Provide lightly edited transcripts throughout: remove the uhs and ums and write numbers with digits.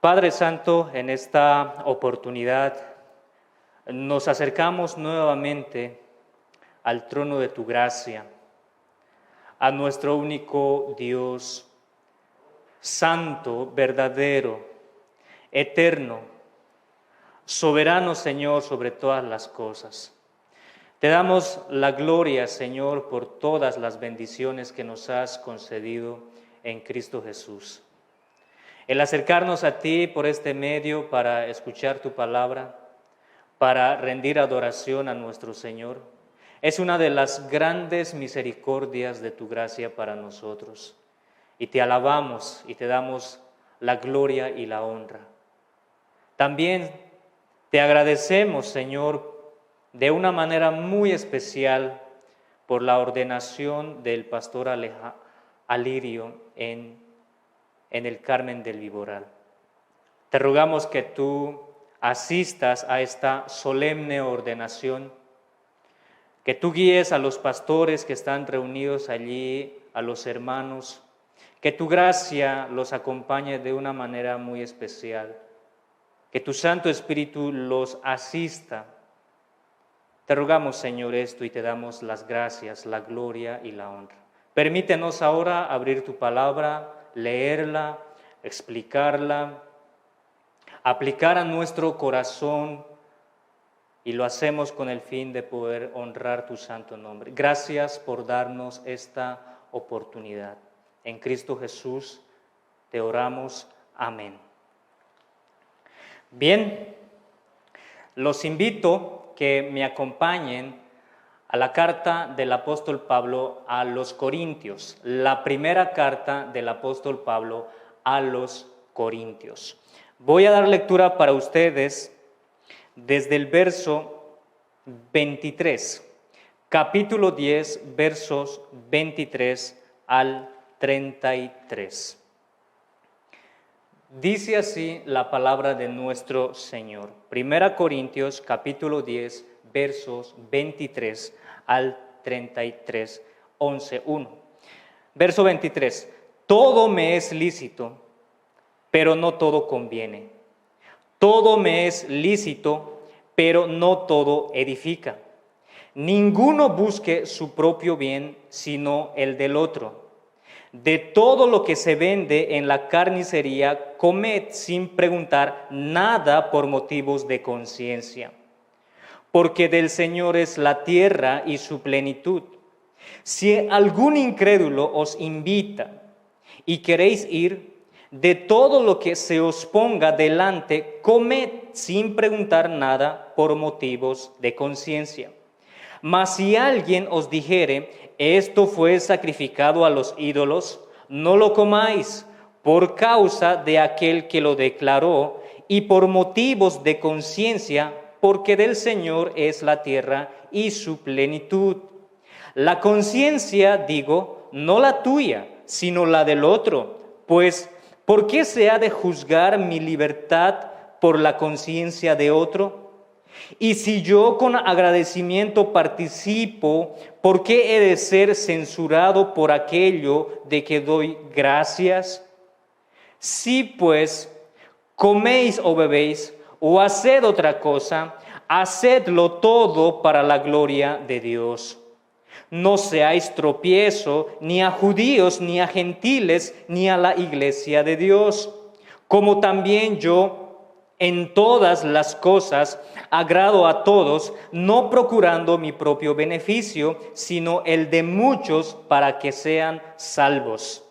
Padre Santo, en esta oportunidad nos acercamos nuevamente al trono de tu gracia, a nuestro único Dios, santo, verdadero, eterno, soberano, Señor, sobre todas las cosas. Te damos la gloria, Señor, por todas las bendiciones que nos has concedido en Cristo Jesús. El acercarnos a ti por este medio para escuchar tu palabra, para rendir adoración a nuestro Señor, es una de las grandes misericordias de tu gracia para nosotros. Y te alabamos y te damos la gloria y la honra. También te agradecemos, Señor, de una manera muy especial por la ordenación del pastor Alirio en el Carmen del Viboral. Te rogamos que tú asistas a esta solemne ordenación, que tú guíes a los pastores que están reunidos allí, a los hermanos, que tu gracia los acompañe de una manera muy especial, que tu Santo Espíritu los asista. Te rogamos, Señor, esto y te damos las gracias, la gloria y la honra. Permítenos ahora abrir tu palabra, leerla, explicarla, aplicar a nuestro corazón, y lo hacemos con el fin de poder honrar tu santo nombre. Gracias por darnos esta oportunidad. En Cristo Jesús te oramos. Amén. Bien, los invito que me acompañen a la carta del apóstol Pablo a los Corintios, la primera carta del apóstol Pablo a los Corintios. Voy a dar lectura para ustedes desde el verso 23, capítulo 10, versos 23 al 33. Dice así la palabra de nuestro Señor. 1 Corintios, capítulo 10, versos 23 al 33, 11:1. Verso 23. Todo me es lícito, pero no todo conviene. Todo me es lícito, pero no todo edifica. Ninguno busque su propio bien, sino el del otro. De todo lo que se vende en la carnicería, comed sin preguntar nada por motivos de conciencia. Porque del Señor es la tierra y su plenitud. Si algún incrédulo os invita y queréis ir, de todo lo que se os ponga delante, comed sin preguntar nada por motivos de conciencia. Mas si alguien os dijere, esto fue sacrificado a los ídolos, no lo comáis, por causa de aquel que lo declaró, y por motivos de conciencia, porque del Señor es la tierra y su plenitud. La conciencia, digo, no la tuya, sino la del otro, pues ¿por qué se ha de juzgar mi libertad por la conciencia de otro? Y si yo con agradecimiento participo, ¿por qué he de ser censurado por aquello de que doy gracias? Si pues coméis o bebéis o haced otra cosa, hacedlo todo para la gloria de Dios. No seáis tropiezo ni a judíos, ni a gentiles, ni a la iglesia de Dios. Como también yo en todas las cosas agrado a todos, no procurando mi propio beneficio, sino el de muchos para que sean salvos.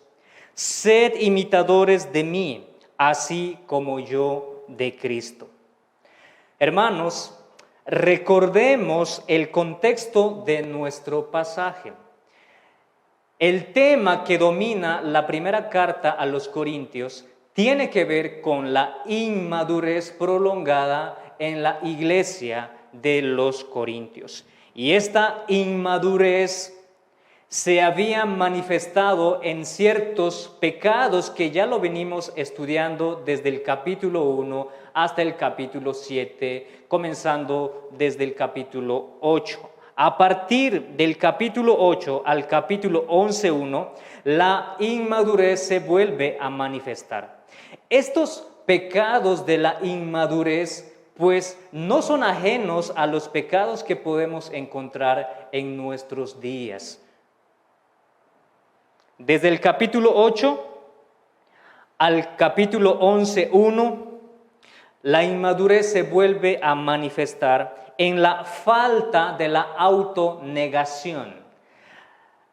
Sed imitadores de mí, así como yo de Cristo. Hermanos, recordemos el contexto de nuestro pasaje. El tema que domina la primera carta a los Corintios tiene que ver con la inmadurez prolongada en la iglesia de los Corintios. Y esta inmadurez se había manifestado en ciertos pecados que ya lo venimos estudiando desde el capítulo 1 hasta el capítulo 7, comenzando desde el capítulo 8. A partir del capítulo 8 al capítulo 11:1, la inmadurez se vuelve a manifestar. Estos pecados de la inmadurez, pues no son ajenos a los pecados que podemos encontrar en nuestros días. Desde el capítulo 8 al capítulo 11:1, la inmadurez se vuelve a manifestar en la falta de la autonegación.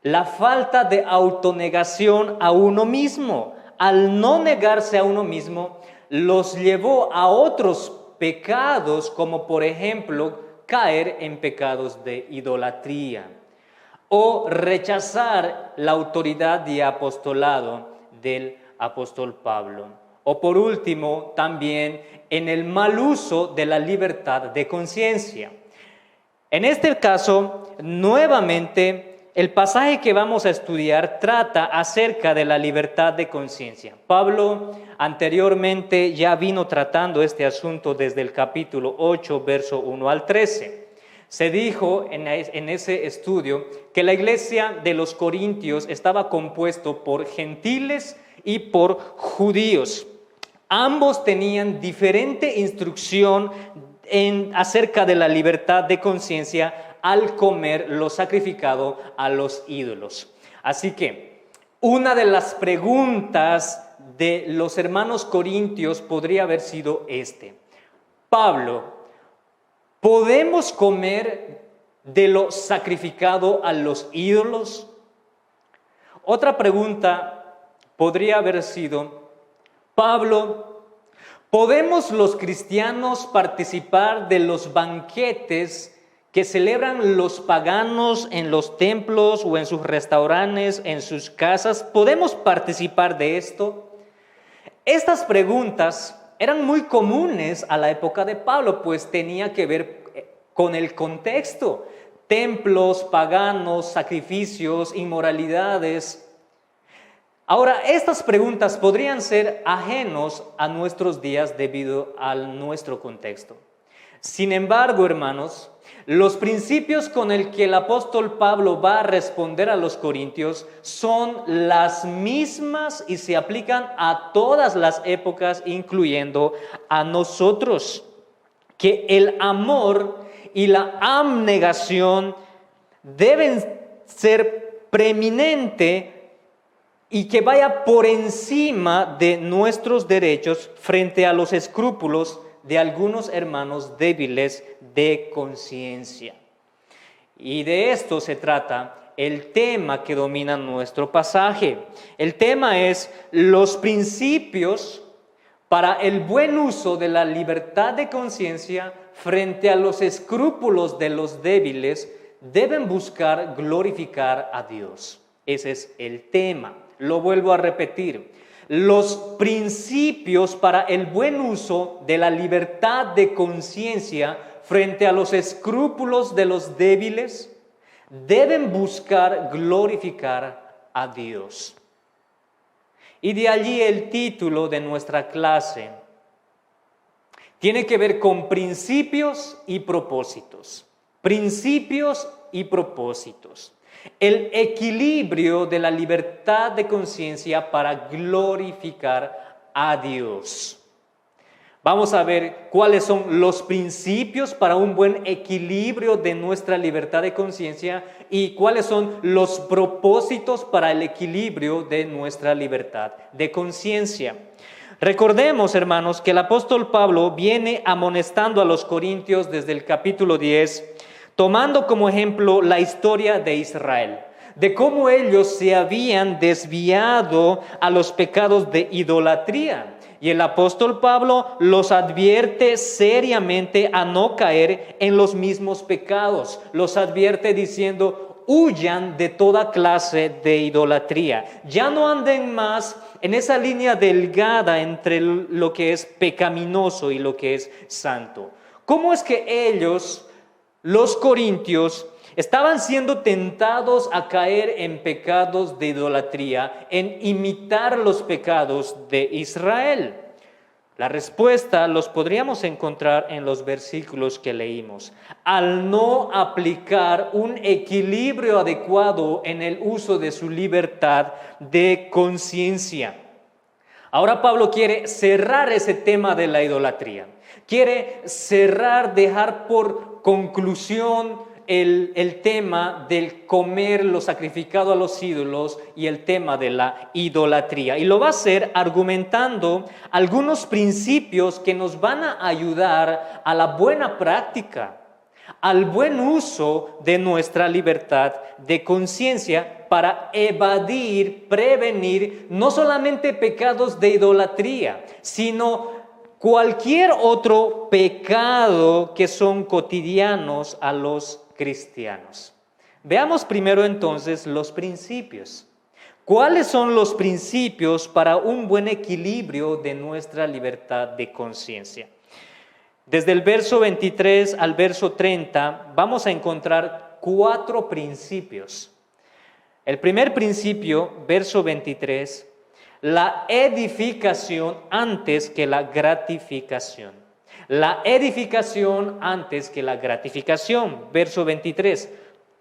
La falta de autonegación a uno mismo. Al no negarse a uno mismo, los llevó a otros pecados, como por ejemplo caer en pecados de idolatría o rechazar la autoridad y apostolado del apóstol Pablo. O por último, también en el mal uso de la libertad de conciencia. En este caso, nuevamente, el pasaje que vamos a estudiar trata acerca de la libertad de conciencia. Pablo anteriormente ya vino tratando este asunto desde el capítulo 8, verso 1 al 13. Se dijo en ese estudio que la iglesia de los Corintios estaba compuesto por gentiles y por judíos. Ambos tenían diferente instrucción acerca de la libertad de conciencia al comer lo sacrificado a los ídolos. Así que una de las preguntas de los hermanos corintios podría haber sido Pablo, ¿podemos comer de lo sacrificado a los ídolos? Otra pregunta podría haber sido, Pablo, ¿podemos los cristianos participar de los banquetes que celebran los paganos en los templos o en sus restaurantes, en sus casas? ¿Podemos participar de esto? Estas preguntas eran muy comunes a la época de Pablo, pues tenía que ver con el contexto. Templos, paganos, sacrificios, inmoralidades. Ahora, estas preguntas podrían ser ajenos a nuestros días debido a nuestro contexto. Sin embargo, hermanos, los principios con el que el apóstol Pablo va a responder a los corintios son las mismas y se aplican a todas las épocas, incluyendo a nosotros. Que el amor y la abnegación deben ser preeminentes y que vaya por encima de nuestros derechos frente a los escrúpulos de algunos hermanos débiles de conciencia. Y de esto se trata el tema que domina nuestro pasaje. El tema es los principios para el buen uso de la libertad de conciencia frente a los escrúpulos de los débiles deben buscar glorificar a Dios. Ese es el tema. Lo vuelvo a repetir. Los principios para el buen uso de la libertad de conciencia frente a los escrúpulos de los débiles deben buscar glorificar a Dios. Y de allí el título de nuestra clase tiene que ver con principios y propósitos. Principios y propósitos. El equilibrio de la libertad de conciencia para glorificar a Dios. Vamos a ver cuáles son los principios para un buen equilibrio de nuestra libertad de conciencia y cuáles son los propósitos para el equilibrio de nuestra libertad de conciencia. Recordemos, hermanos, que el apóstol Pablo viene amonestando a los corintios desde el capítulo 10, tomando como ejemplo la historia de Israel, de cómo ellos se habían desviado a los pecados de idolatría. Y el apóstol Pablo los advierte seriamente a no caer en los mismos pecados. Los advierte diciendo, huyan de toda clase de idolatría. Ya no anden más en esa línea delgada entre lo que es pecaminoso y lo que es santo. ¿Cómo es que ellos, los corintios, estaban siendo tentados a caer en pecados de idolatría, en imitar los pecados de Israel? La respuesta los podríamos encontrar en los versículos que leímos. Al no aplicar un equilibrio adecuado en el uso de su libertad de conciencia. Ahora Pablo quiere cerrar ese tema de la idolatría. Quiere cerrar, dejar por conclusión el tema del comer lo sacrificado a los ídolos y el tema de la idolatría. Y lo va a hacer argumentando algunos principios que nos van a ayudar a la buena práctica, al buen uso de nuestra libertad de conciencia para evadir, prevenir no solamente pecados de idolatría, sino cualquier otro pecado que son cotidianos a los cristianos. Veamos primero entonces los principios. ¿Cuáles son los principios para un buen equilibrio de nuestra libertad de conciencia? Desde el verso 23 al verso 30 vamos a encontrar 4 principios. El primer principio, verso 23, la edificación antes que la gratificación. La edificación antes que la gratificación. Verso 23.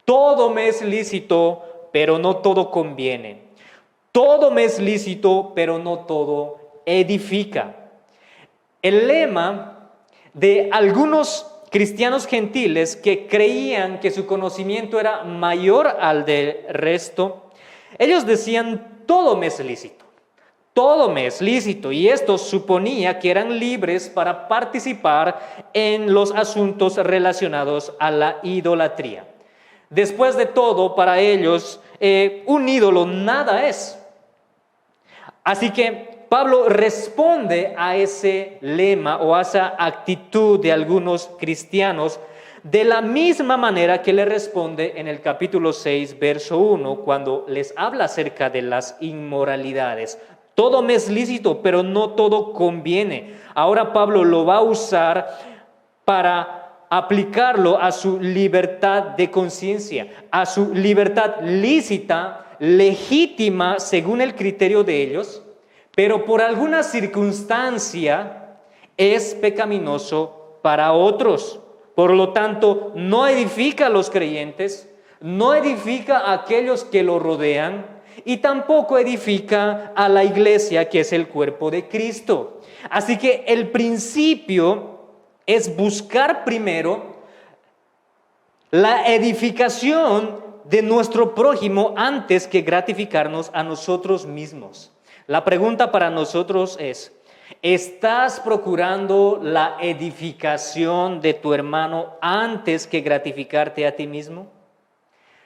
Todo me es lícito, pero no todo conviene. Todo me es lícito, pero no todo edifica. El lema de algunos cristianos gentiles que creían que su conocimiento era mayor al del resto, ellos decían, todo me es lícito. Todo me es lícito, y esto suponía que eran libres para participar en los asuntos relacionados a la idolatría. Después de todo, para ellos, un ídolo nada es. Así que Pablo responde a ese lema o a esa actitud de algunos cristianos de la misma manera que le responde en el capítulo 6, verso 1, cuando les habla acerca de las inmoralidades. Todo me es lícito, pero no todo conviene. Ahora Pablo lo va a usar para aplicarlo a su libertad de conciencia, a su libertad lícita, legítima según el criterio de ellos, pero por alguna circunstancia es pecaminoso para otros. Por lo tanto, no edifica a los creyentes, no edifica a aquellos que lo rodean, y tampoco edifica a la iglesia, que es el cuerpo de Cristo. Así que el principio es buscar primero la edificación de nuestro prójimo antes que gratificarnos a nosotros mismos. La pregunta para nosotros es, ¿estás procurando la edificación de tu hermano antes que gratificarte a ti mismo?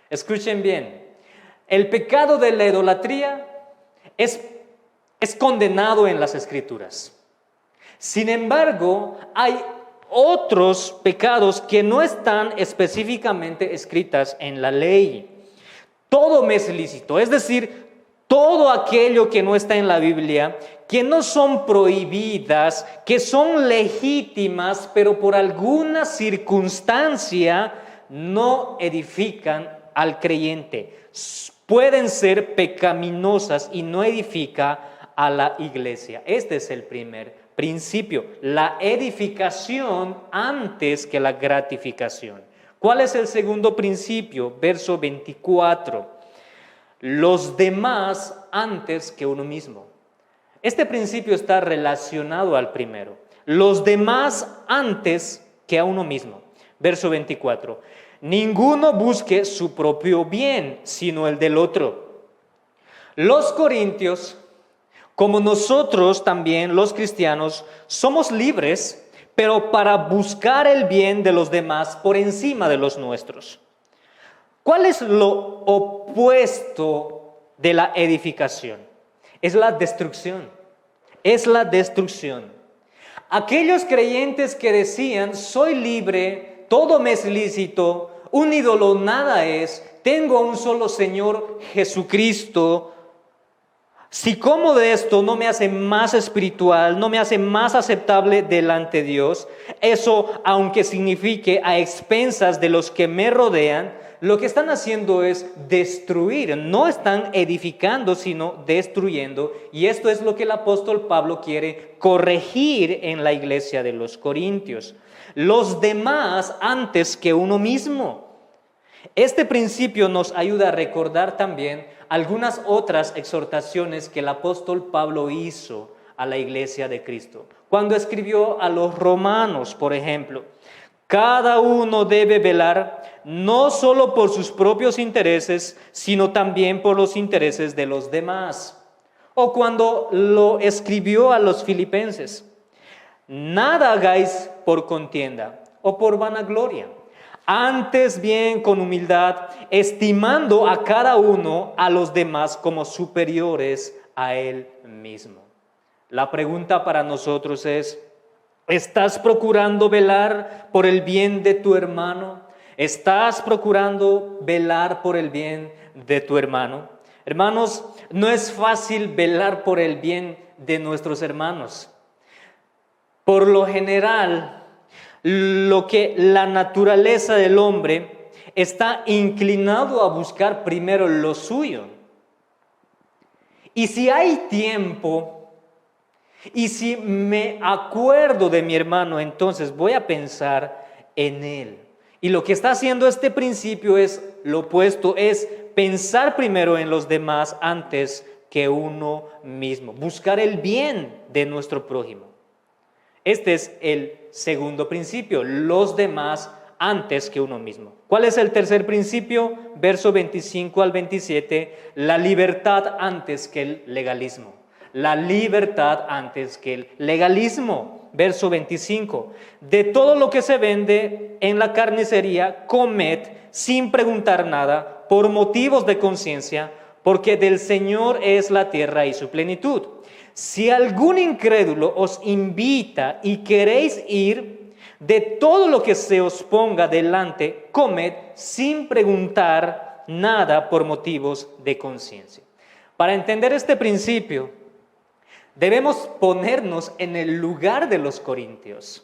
Escuchen bien. El pecado de la idolatría es condenado en las Escrituras. Sin embargo, hay otros pecados que no están específicamente escritas en la ley. Todo me es lícito, es decir, todo aquello que no está en la Biblia, que no son prohibidas, que son legítimas, pero por alguna circunstancia no edifican al creyente. Pueden ser pecaminosas y no edifica a la iglesia. Este es el primer principio, la edificación antes que la gratificación. ¿Cuál es el segundo principio? Verso 24. Los demás antes que uno mismo. Este principio está relacionado al primero. Los demás antes que a uno mismo. Verso 24. Ninguno busque su propio bien, sino el del otro. Los corintios, como nosotros también, los cristianos, somos libres, pero para buscar el bien de los demás por encima de los nuestros. ¿Cuál es lo opuesto de la edificación? Es la destrucción. Es la destrucción. Aquellos creyentes que decían, soy libre, todo me es lícito, un ídolo nada es, tengo a un solo Señor Jesucristo. Si como de esto no me hace más espiritual, no me hace más aceptable delante de Dios, eso, aunque signifique a expensas de los que me rodean, lo que están haciendo es destruir, no están edificando, sino destruyendo. Y esto es lo que el apóstol Pablo quiere corregir en la iglesia de los Corintios. Los demás antes que uno mismo. Este principio nos ayuda a recordar también algunas otras exhortaciones que el apóstol Pablo hizo a la iglesia de Cristo. Cuando escribió a los romanos, por ejemplo, cada uno debe velar no solo por sus propios intereses, sino también por los intereses de los demás. O cuando lo escribió a los filipenses, nada hagáis por contienda o por vanagloria, antes bien con humildad, estimando a cada uno a los demás como superiores a él mismo. La pregunta para nosotros es, ¿estás procurando velar por el bien de tu hermano? ¿Estás procurando velar por el bien de tu hermano? Hermanos, no es fácil velar por el bien de nuestros hermanos. Por lo general, lo que la naturaleza del hombre está inclinado a buscar primero lo suyo. Y si hay tiempo, y si me acuerdo de mi hermano, entonces voy a pensar en él. Y lo que está haciendo este principio es lo opuesto, es pensar primero en los demás antes que uno mismo, buscar el bien de nuestro prójimo. Este es el segundo principio, los demás antes que uno mismo. ¿Cuál es el tercer principio? Verso 25 al 27, la libertad antes que el legalismo. La libertad antes que el legalismo. Verso 25, de todo lo que se vende en la carnicería, comed sin preguntar nada por motivos de conciencia, porque del Señor es la tierra y su plenitud. Si algún incrédulo os invita y queréis ir, de todo lo que se os ponga delante, comed sin preguntar nada por motivos de conciencia. Para entender este principio, debemos ponernos en el lugar de los corintios.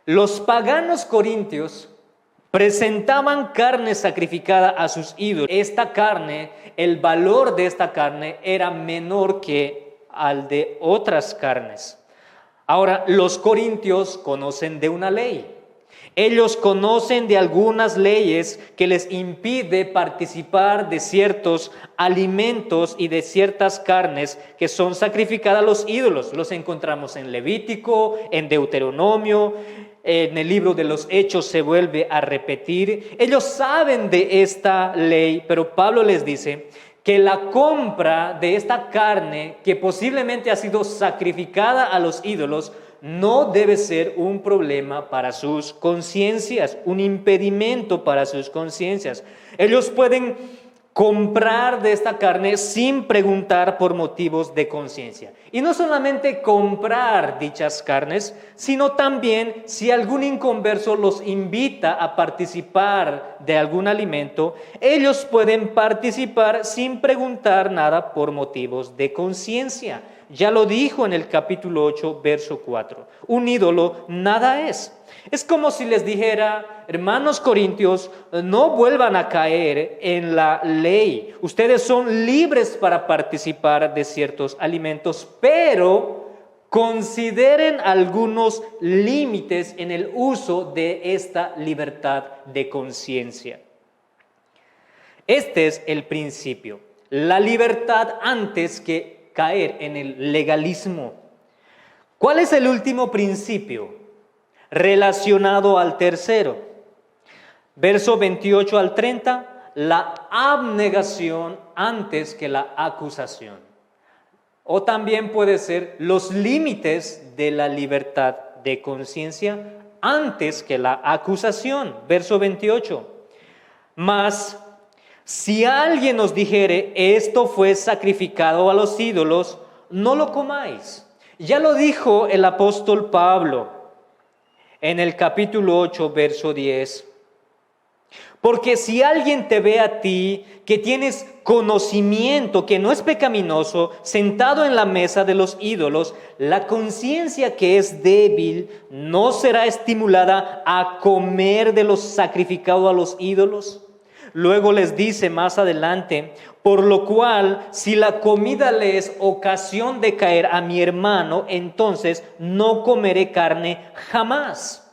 Los paganos corintios presentaban carne sacrificada a sus ídolos. Esta carne, el valor de esta carne era menor que al de otras carnes. Ahora, los corintios conocen de una ley. Ellos conocen de algunas leyes que les impide participar de ciertos alimentos y de ciertas carnes que son sacrificadas a los ídolos. Los encontramos en Levítico, en Deuteronomio, en el libro de los Hechos se vuelve a repetir. Ellos saben de esta ley, pero Pablo les dice que la compra de esta carne que posiblemente ha sido sacrificada a los ídolos no debe ser un problema para sus conciencias, un impedimento para sus conciencias. Ellos pueden comprar de esta carne sin preguntar por motivos de conciencia. Y no solamente comprar dichas carnes, sino también si algún inconverso los invita a participar de algún alimento, ellos pueden participar sin preguntar nada por motivos de conciencia. Ya lo dijo en el capítulo 8, verso 4. Un ídolo nada es. Es como si les dijera, hermanos corintios, no vuelvan a caer en la ley. Ustedes son libres para participar de ciertos alimentos, pero consideren algunos límites en el uso de esta libertad de conciencia. Este es el principio. La libertad antes que caer en el legalismo. ¿Cuál es el último principio relacionado al tercero? Verso 28 al 30, la abnegación antes que la acusación. O también puede ser los límites de la libertad de conciencia antes que la acusación. Verso 28. Mas si alguien os dijere, esto fue sacrificado a los ídolos, no lo comáis. Ya lo dijo el apóstol Pablo en el capítulo 8, verso 10. Porque si alguien te ve a ti, que tienes conocimiento, que no es pecaminoso, sentado en la mesa de los ídolos, la conciencia que es débil no será estimulada a comer de los sacrificados a los ídolos. Luego les dice más adelante, por lo cual, si la comida le es ocasión de caer a mi hermano, entonces no comeré carne jamás.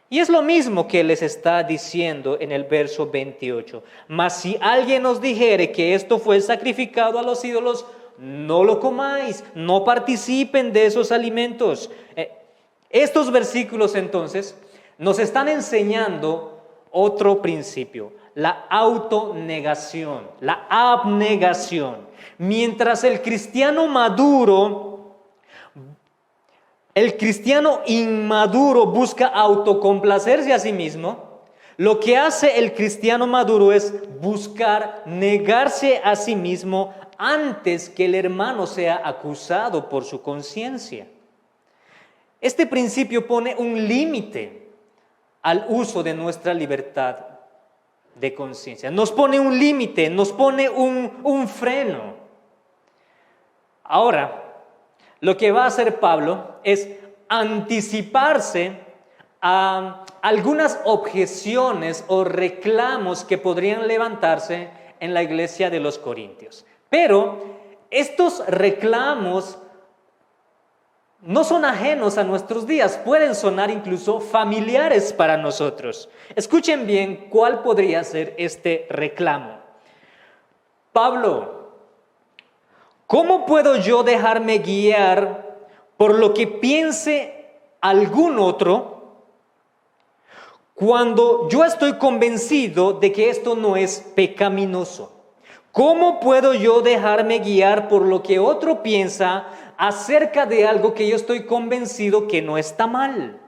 Y es lo mismo que les está diciendo en el verso 28. Mas si alguien os dijere que esto fue sacrificado a los ídolos, no lo comáis, no participen de esos alimentos. Estos versículos entonces nos están enseñando otro principio, la autonegación, la abnegación. Mientras el cristiano inmaduro busca autocomplacerse a sí mismo, lo que hace el cristiano maduro es buscar negarse a sí mismo antes que el hermano sea acusado por su conciencia. Este principio pone un límite al uso de nuestra libertad de conciencia. Nos pone un límite, nos pone un freno. Ahora, lo que va a hacer Pablo es anticiparse a algunas objeciones o reclamos que podrían levantarse en la iglesia de los Corintios. Pero estos reclamos no son ajenos a nuestros días, pueden sonar incluso familiares para nosotros. Escuchen bien cuál podría ser este reclamo. Pablo, ¿cómo puedo yo dejarme guiar por lo que piense algún otro cuando yo estoy convencido de que esto no es pecaminoso? ¿Cómo puedo yo dejarme guiar por lo que otro piensa acerca de algo que yo estoy convencido que no está mal?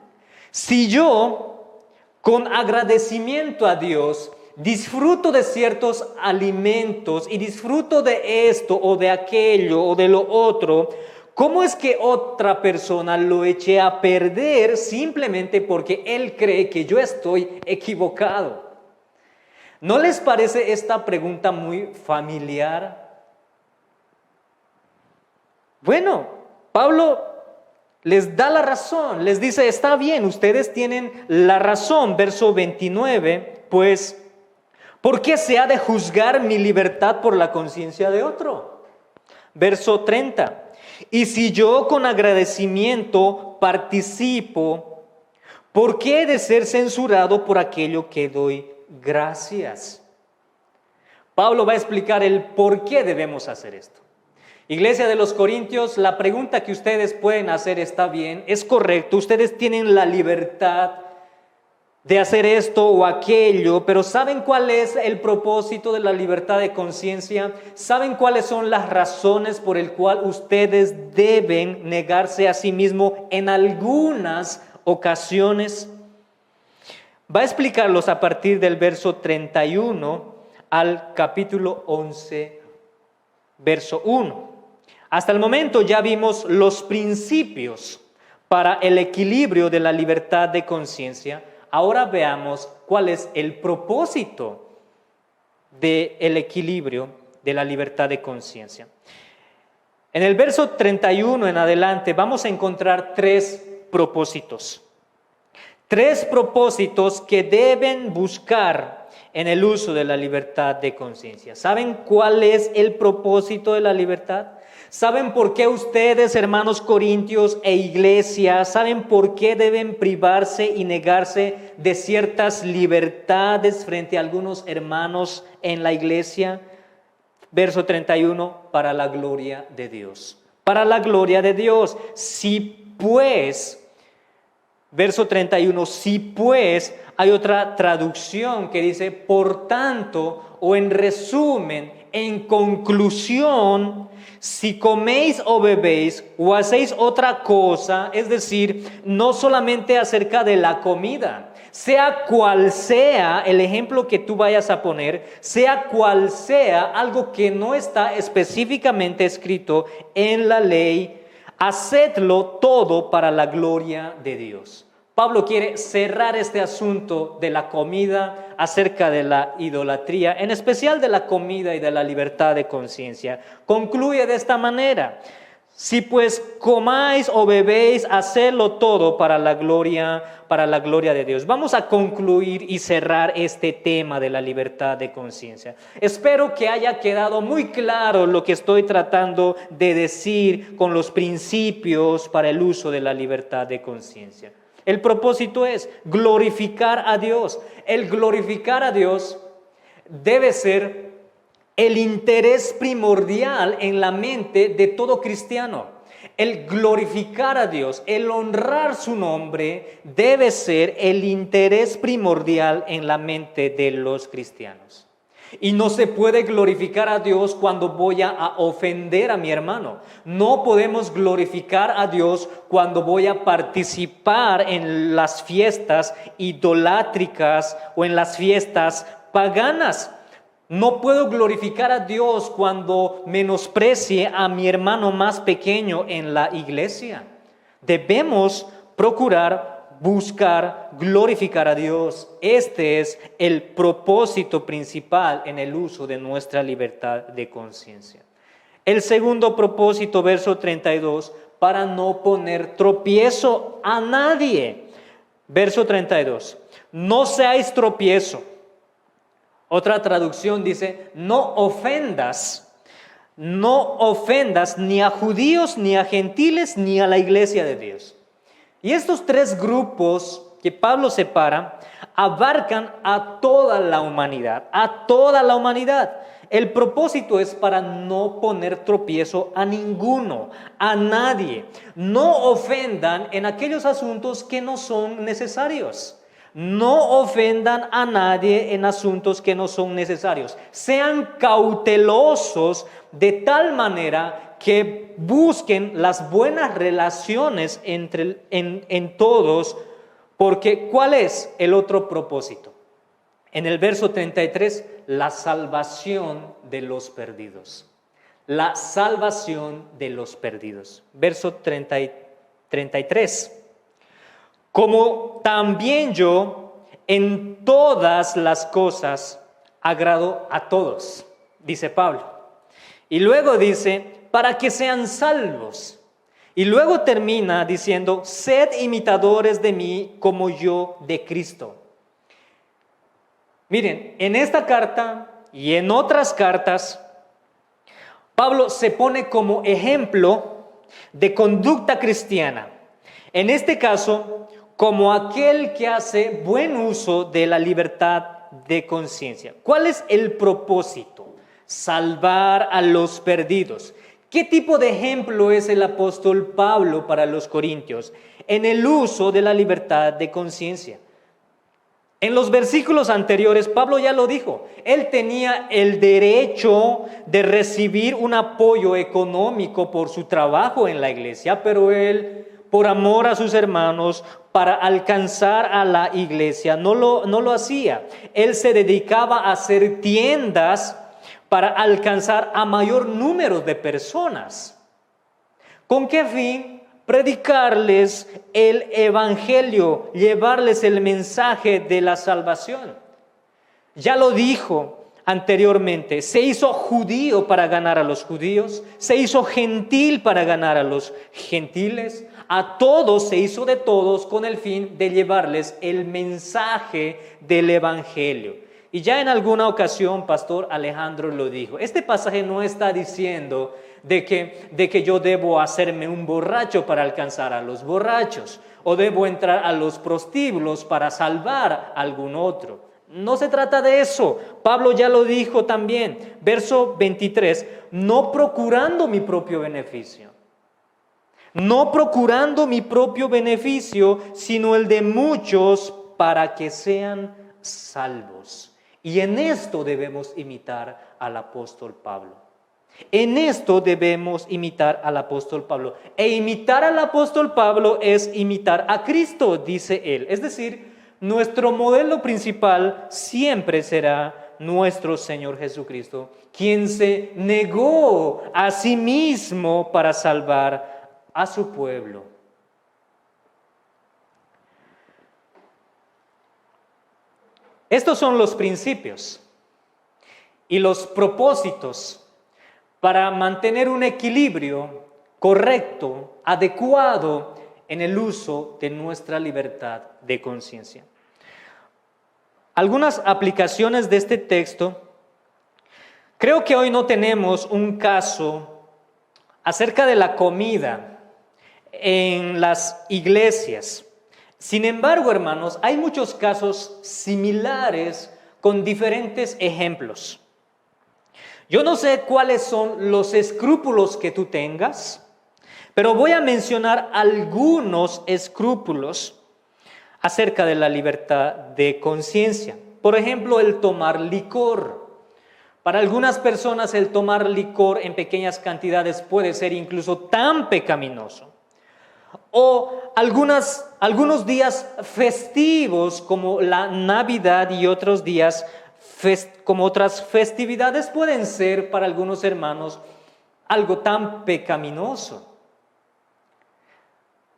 Si yo, con agradecimiento a Dios, disfruto de ciertos alimentos y disfruto de esto o de aquello o de lo otro, ¿cómo es que otra persona lo eche a perder simplemente porque él cree que yo estoy equivocado? ¿No les parece esta pregunta muy familiar? Bueno, Pablo les da la razón, les dice, está bien, ustedes tienen la razón. Verso 29, pues, ¿por qué se ha de juzgar mi libertad por la conciencia de otro? Verso 30, y si yo con agradecimiento participo, ¿por qué he de ser censurado por aquello que doy gracias? Pablo va a explicar el por qué debemos hacer esto. Iglesia de los Corintios, la pregunta que ustedes pueden hacer está bien, es correcto, ustedes tienen la libertad de hacer esto o aquello, pero ¿saben cuál es el propósito de la libertad de conciencia? ¿Saben cuáles son las razones por el cual ustedes deben negarse a sí mismos en algunas ocasiones? Va a explicarlos a partir del verso 31 al capítulo 11, verso 1. Hasta el momento ya vimos los principios para el equilibrio de la libertad de conciencia. Ahora veamos cuál es el propósito del equilibrio de la libertad de conciencia. En el verso 31 en adelante vamos a encontrar tres propósitos. Tres propósitos que deben buscar en el uso de la libertad de conciencia. ¿Saben cuál es el propósito de la libertad? ¿Saben por qué ustedes, hermanos corintios e iglesia, saben por qué deben privarse y negarse de ciertas libertades frente a algunos hermanos en la iglesia? Verso 31, para la gloria de Dios. Para la gloria de Dios. Si pues, verso 31, si pues, hay otra traducción que dice, por tanto, o en resumen, en conclusión, si coméis o bebéis o hacéis otra cosa, es decir, no solamente acerca de la comida, sea cual sea el ejemplo que tú vayas a poner, sea cual sea algo que no está específicamente escrito en la ley, hacedlo todo para la gloria de Dios. Pablo quiere cerrar este asunto de la comida acerca de la idolatría, en especial de la comida y de la libertad de conciencia. Concluye de esta manera: si pues comáis o bebéis, hacedlo todo para la gloria de Dios. Vamos a concluir y cerrar este tema de la libertad de conciencia. Espero que haya quedado muy claro lo que estoy tratando de decir con los principios para el uso de la libertad de conciencia. El propósito es glorificar a Dios. El glorificar a Dios debe ser el interés primordial en la mente de todo cristiano. El glorificar a Dios, el honrar su nombre, debe ser el interés primordial en la mente de los cristianos. Y no se puede glorificar a Dios cuando voy a ofender a mi hermano. No podemos glorificar a Dios cuando voy a participar en las fiestas idolátricas o en las fiestas paganas. No puedo glorificar a Dios cuando menosprecie a mi hermano más pequeño en la iglesia. Debemos procurar, buscar, glorificar a Dios. Este es el propósito principal en el uso de nuestra libertad de conciencia. El segundo propósito, verso 32, para no poner tropiezo a nadie. Verso 32, no seáis tropiezo. Otra traducción dice, no ofendas ni a judíos, ni a gentiles, ni a la iglesia de Dios. Y estos tres grupos que Pablo separa, abarcan a toda la humanidad, El propósito es para no poner tropiezo a ninguno, a nadie. No ofendan en aquellos asuntos que no son necesarios. No ofendan a nadie en asuntos que no son necesarios. Sean cautelosos de tal manera que busquen las buenas relaciones en todos, porque ¿cuál es el otro propósito? En el verso 33, la salvación de los perdidos. La salvación de los perdidos. Verso 33. Como también yo en todas las cosas agrado a todos, dice Pablo. Y luego dice, para que sean salvos. Y luego termina diciendo, sed imitadores de mí como yo de Cristo. Miren, en esta carta y en otras cartas, Pablo se pone como ejemplo de conducta cristiana. En este caso, como aquel que hace buen uso de la libertad de conciencia. ¿Cuál es el propósito? Salvar a los perdidos. ¿Qué tipo de ejemplo es el apóstol Pablo para los corintios? En el uso de la libertad de conciencia. En los versículos anteriores, Pablo ya lo dijo. Él tenía el derecho de recibir un apoyo económico por su trabajo en la iglesia, pero él, por amor a sus hermanos, para alcanzar a la iglesia, no lo hacía. Él se dedicaba a hacer tiendas para alcanzar a mayor número de personas. ¿Con qué fin? Predicarles el evangelio, llevarles el mensaje de la salvación. Ya lo dijo anteriormente, se hizo judío para ganar a los judíos, se hizo gentil para ganar a los gentiles, a todos se hizo de todos con el fin de llevarles el mensaje del evangelio. Y ya en alguna ocasión, Pastor Alejandro lo dijo, este pasaje no está diciendo de que yo debo hacerme un borracho para alcanzar a los borrachos, o debo entrar a los prostíbulos para salvar a algún otro. No se trata de eso. Pablo ya lo dijo también, verso 23, no procurando mi propio beneficio. No procurando mi propio beneficio, sino el de muchos para que sean salvos. Y en esto debemos imitar al apóstol Pablo. En esto debemos imitar al apóstol Pablo. E imitar al apóstol Pablo es imitar a Cristo, dice él. Es decir, nuestro modelo principal siempre será nuestro Señor Jesucristo, quien se negó a sí mismo para salvar a su pueblo. Estos son los principios y los propósitos para mantener un equilibrio correcto, adecuado en el uso de nuestra libertad de conciencia. Algunas aplicaciones de este texto. Creo que hoy no tenemos un caso acerca de la comida en las iglesias. Sin embargo, hermanos, hay muchos casos similares con diferentes ejemplos. Yo no sé cuáles son los escrúpulos que tú tengas, pero voy a mencionar algunos escrúpulos acerca de la libertad de conciencia. Por ejemplo, el tomar licor. Para algunas personas el tomar licor en pequeñas cantidades puede ser incluso tan pecaminoso. O algunos días festivos como la Navidad y otros días como otras festividades pueden ser para algunos hermanos algo tan pecaminoso.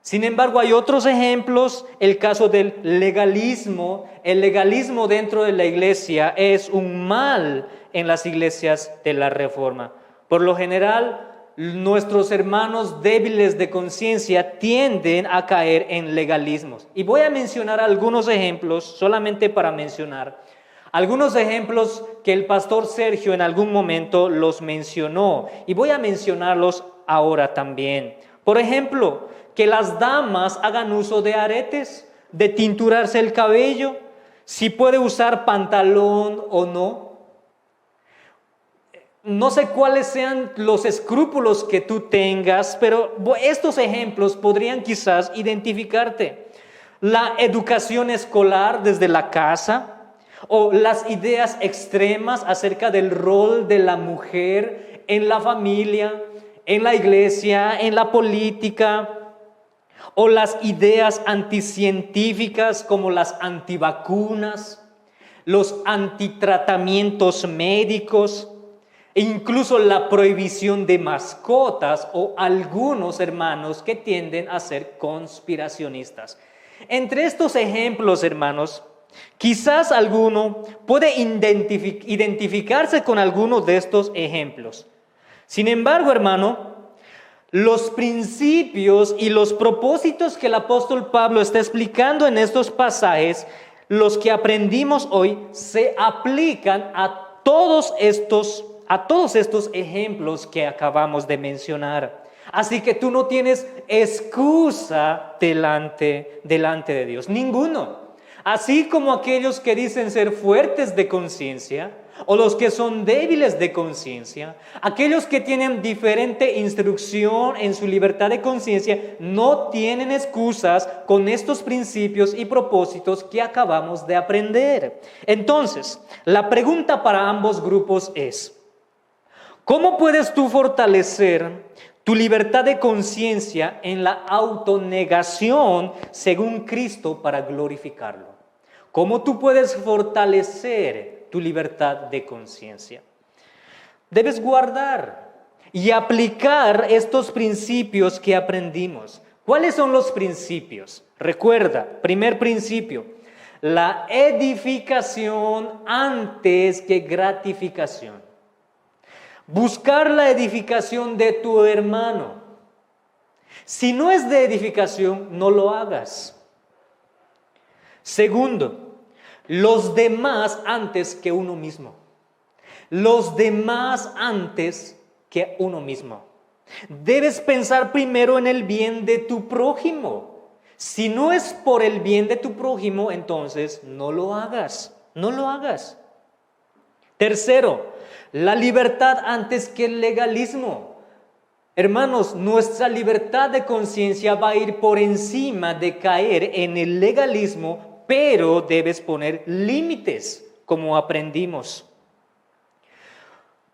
Sin embargo, hay otros ejemplos, el caso del legalismo. El legalismo dentro de la iglesia es un mal en las iglesias de la Reforma. Por lo general, nuestros hermanos débiles de conciencia tienden a caer en legalismos. Y voy a mencionar algunos ejemplos, solamente para mencionar. Algunos ejemplos que el pastor Sergio en algún momento los mencionó. Y voy a mencionarlos ahora también. Por ejemplo, que las damas hagan uso de aretes, de tinturarse el cabello, si puede usar pantalón o no. No sé cuáles sean los escrúpulos que tú tengas, pero estos ejemplos podrían quizás identificarte. La educación escolar desde la casa, o las ideas extremas acerca del rol de la mujer en la familia, en la iglesia, en la política, o las ideas anticientíficas como las antivacunas, los antitratamientos médicos, e incluso la prohibición de mascotas o algunos hermanos que tienden a ser conspiracionistas. Entre estos ejemplos, hermanos, quizás alguno puede identificarse con alguno de estos ejemplos. Sin embargo, hermano, los principios y los propósitos que el apóstol Pablo está explicando en estos pasajes, los que aprendimos hoy, se aplican a todos estos ejemplos que acabamos de mencionar. Así que tú no tienes excusa delante de Dios, ninguno. Así como aquellos que dicen ser fuertes de conciencia, o los que son débiles de conciencia, aquellos que tienen diferente instrucción en su libertad de conciencia, no tienen excusas con estos principios y propósitos que acabamos de aprender. Entonces, la pregunta para ambos grupos es: ¿cómo puedes tú fortalecer tu libertad de conciencia en la autonegación según Cristo para glorificarlo? ¿Cómo tú puedes fortalecer tu libertad de conciencia? Debes guardar y aplicar estos principios que aprendimos. ¿Cuáles son los principios? Recuerda, primer principio, la edificación antes que gratificación. Buscar la edificación de tu hermano. Si no es de edificación, no lo hagas. Segundo, los demás antes que uno mismo. Los demás antes que uno mismo. Debes pensar primero en el bien de tu prójimo. Si no es por el bien de tu prójimo, entonces no lo hagas. No lo hagas. Tercero, la libertad antes que el legalismo. Hermanos, nuestra libertad de conciencia va a ir por encima de caer en el legalismo, pero debes poner límites, como aprendimos.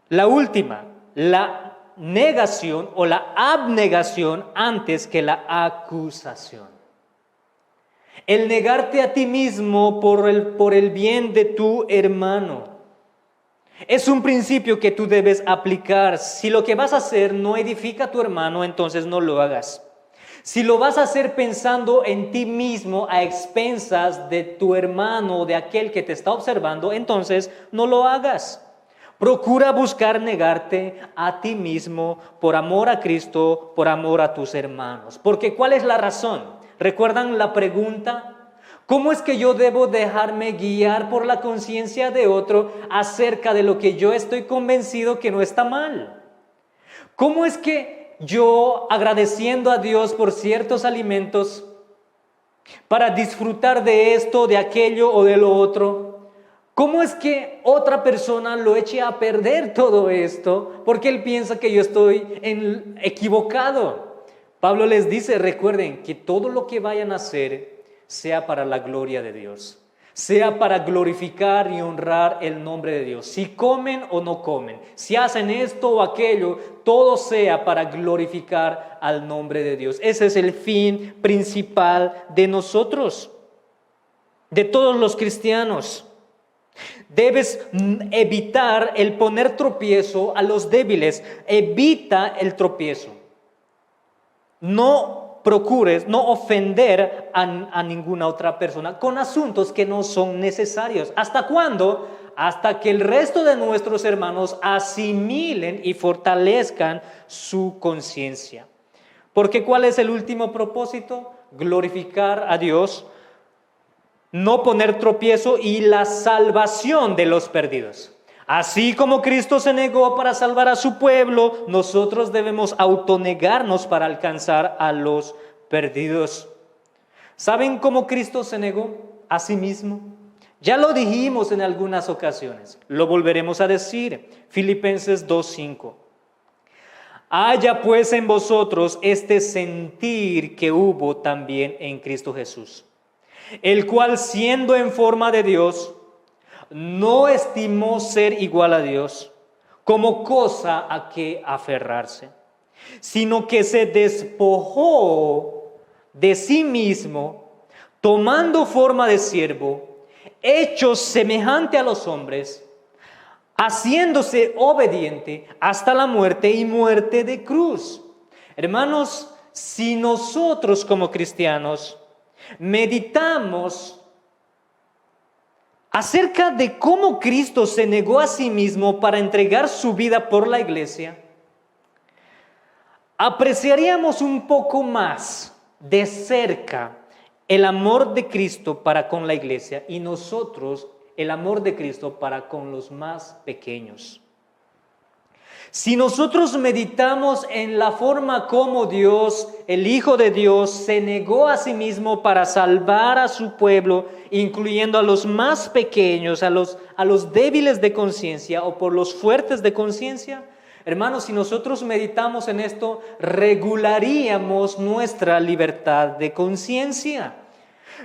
La última, la negación o la abnegación antes que la acusación. El negarte a ti mismo por el bien de tu hermano. Es un principio que tú debes aplicar. Si lo que vas a hacer no edifica a tu hermano, entonces no lo hagas. Si lo vas a hacer pensando en ti mismo a expensas de tu hermano o de aquel que te está observando, entonces no lo hagas. Procura buscar negarte a ti mismo por amor a Cristo, por amor a tus hermanos. Porque ¿cuál es la razón? ¿Recuerdan la pregunta? ¿Cómo es que yo debo dejarme guiar por la conciencia de otro acerca de lo que yo estoy convencido que no está mal? ¿Cómo es que yo, agradeciendo a Dios por ciertos alimentos, para disfrutar de esto, de aquello o de lo otro, ¿Cómo es que otra persona lo eche a perder todo esto? Porque él piensa que yo estoy equivocado. Pablo les dice, recuerden que todo lo que vayan a hacer sea para la gloria de Dios, sea para glorificar y honrar el nombre de Dios. Si comen o no comen, si hacen esto o aquello, todo sea para glorificar al nombre de Dios. Ese es el fin principal de nosotros, de todos los cristianos. Debes evitar el poner tropiezo a los débiles. Evita el tropiezo. No procures no ofender a ninguna otra persona con asuntos que no son necesarios. ¿Hasta cuándo? Hasta que el resto de nuestros hermanos asimilen y fortalezcan su conciencia. Porque ¿cuál es el último propósito? Glorificar a Dios, no poner tropiezo y la salvación de los perdidos. Así como Cristo se negó para salvar a su pueblo, nosotros debemos autonegarnos para alcanzar a los perdidos. ¿Saben cómo Cristo se negó a sí mismo? Ya lo dijimos en algunas ocasiones, lo volveremos a decir. Filipenses 2:5. Haya pues en vosotros este sentir que hubo también en Cristo Jesús, el cual siendo en forma de Dios, no estimó ser igual a Dios como cosa a que aferrarse, sino que se despojó de sí mismo, tomando forma de siervo, hecho semejante a los hombres, haciéndose obediente hasta la muerte y muerte de cruz. Hermanos, si nosotros como cristianos meditamos acerca de cómo Cristo se negó a sí mismo para entregar su vida por la iglesia, apreciaríamos un poco más de cerca el amor de Cristo para con la iglesia y nosotros el amor de Cristo para con los más pequeños. Si nosotros meditamos en la forma como Dios, el Hijo de Dios, se negó a sí mismo para salvar a su pueblo, incluyendo a los más pequeños, a los débiles de conciencia o por los fuertes de conciencia, hermanos, si nosotros meditamos en esto, regularíamos nuestra libertad de conciencia.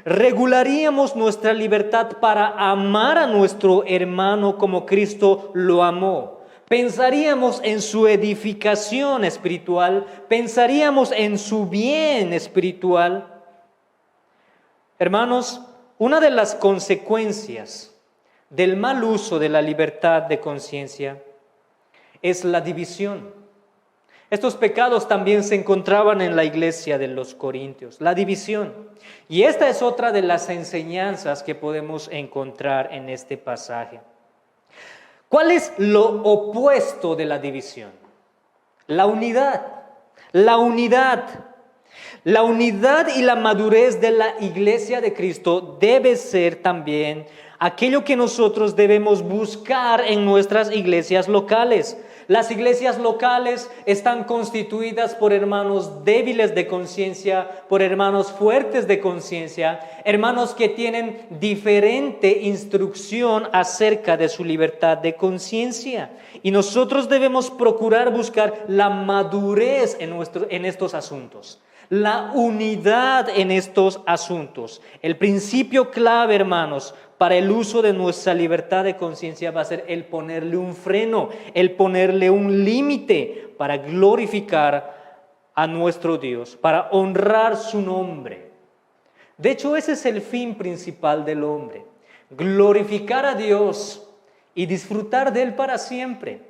Regularíamos nuestra libertad para amar a nuestro hermano como Cristo lo amó. Pensaríamos en su edificación espiritual, pensaríamos en su bien espiritual. Hermanos, una de las consecuencias del mal uso de la libertad de conciencia es la división. Estos pecados también se encontraban en la iglesia de los Corintios, la división. Y esta es otra de las enseñanzas que podemos encontrar en este pasaje. ¿Cuál es lo opuesto de la división? La unidad. La unidad. La unidad y la madurez de la iglesia de Cristo debe ser también aquello que nosotros debemos buscar en nuestras iglesias locales. Las iglesias locales están constituidas por hermanos débiles de conciencia, por hermanos fuertes de conciencia, hermanos que tienen diferente instrucción acerca de su libertad de conciencia. Y nosotros debemos procurar buscar la madurez en estos asuntos, la unidad en estos asuntos. El principio clave, hermanos, para el uso de nuestra libertad de conciencia va a ser el ponerle un freno, el ponerle un límite para glorificar a nuestro Dios, para honrar su nombre. De hecho, ese es el fin principal del hombre, glorificar a Dios y disfrutar de Él para siempre.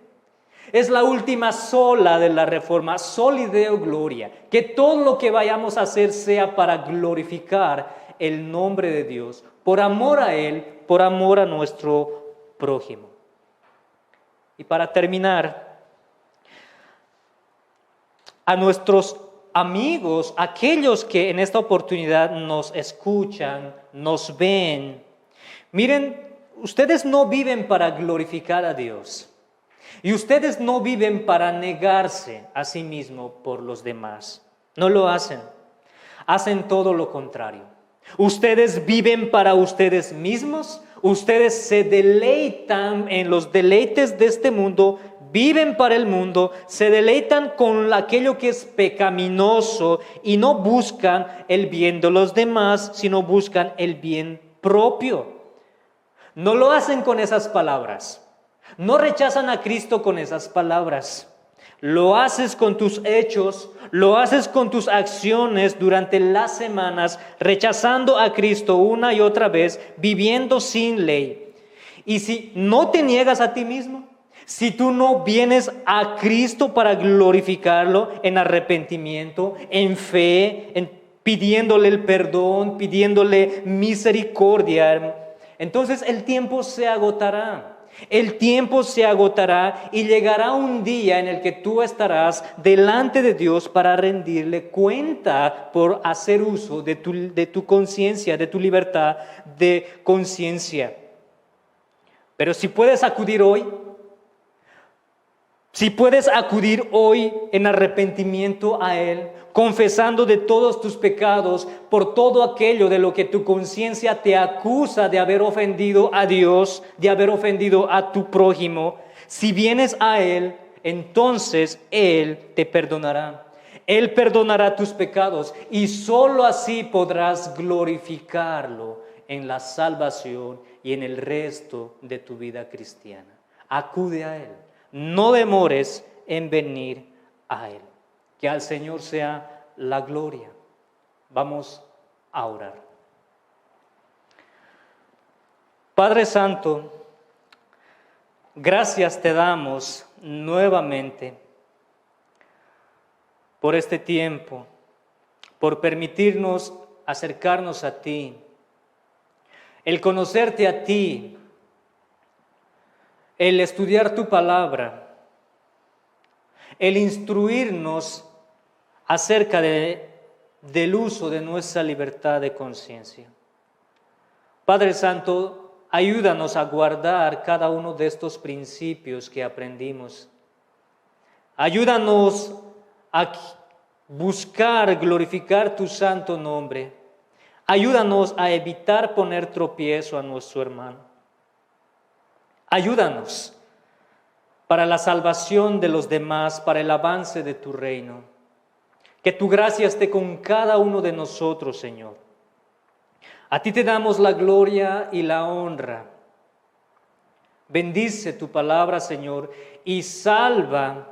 Es la última sola de la reforma, soli Deo gloria, que todo lo que vayamos a hacer sea para glorificar el nombre de Dios, por amor a Él, por amor a nuestro prójimo. Y para terminar, a nuestros amigos, aquellos que en esta oportunidad nos escuchan, nos ven, miren, ustedes no viven para glorificar a Dios. Y ustedes no viven para negarse a sí mismos por los demás. No lo hacen. Hacen todo lo contrario. Ustedes viven para ustedes mismos. Ustedes se deleitan en los deleites de este mundo, viven para el mundo, se deleitan con aquello que es pecaminoso y no buscan el bien de los demás, sino buscan el bien propio. No lo hacen con esas palabras. No rechazan a Cristo con esas palabras. Lo haces con tus hechos, lo haces con tus acciones durante las semanas, rechazando a Cristo una y otra vez, viviendo sin ley. Y si no te niegas a ti mismo, si tú no vienes a Cristo para glorificarlo en arrepentimiento, en fe, pidiéndole el perdón, pidiéndole misericordia, entonces el tiempo se agotará. El tiempo se agotará y llegará un día en el que tú estarás delante de Dios para rendirle cuenta por hacer uso de tu conciencia, de tu libertad de conciencia. Pero si puedes acudir hoy, en arrepentimiento a Él, confesando de todos tus pecados por todo aquello de lo que tu conciencia te acusa de haber ofendido a Dios, de haber ofendido a tu prójimo, si vienes a Él, entonces Él te perdonará. Él perdonará tus pecados y solo así podrás glorificarlo en la salvación y en el resto de tu vida cristiana. Acude a Él. No demores en venir a Él. Que al Señor sea la gloria. Vamos a orar. Padre Santo, gracias te damos nuevamente por este tiempo, por permitirnos acercarnos a ti, el conocerte a ti, el estudiar tu palabra, el instruirnos acerca del uso de nuestra libertad de conciencia. Padre Santo, ayúdanos a guardar cada uno de estos principios que aprendimos. Ayúdanos a buscar glorificar tu santo nombre. Ayúdanos a evitar poner tropiezo a nuestro hermano. Ayúdanos para la salvación de los demás, para el avance de tu reino. Que tu gracia esté con cada uno de nosotros, Señor. A ti te damos la gloria y la honra. Bendice tu palabra, Señor, y salva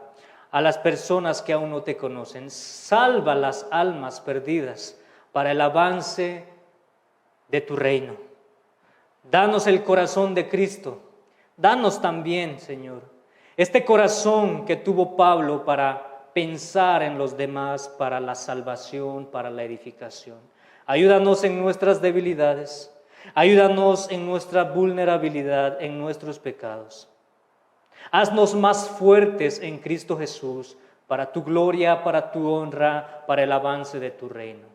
a las personas que aún no te conocen. Salva las almas perdidas para el avance de tu reino. Danos el corazón de Cristo. Danos también, Señor, este corazón que tuvo Pablo para pensar en los demás, para la salvación, para la edificación. Ayúdanos en nuestras debilidades. Ayúdanos en nuestra vulnerabilidad, en nuestros pecados. Haznos más fuertes en Cristo Jesús, para tu gloria, para tu honra, para el avance de tu reino.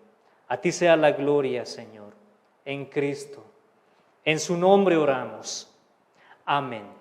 A ti sea la gloria, Señor, en Cristo. En su nombre oramos. Amén.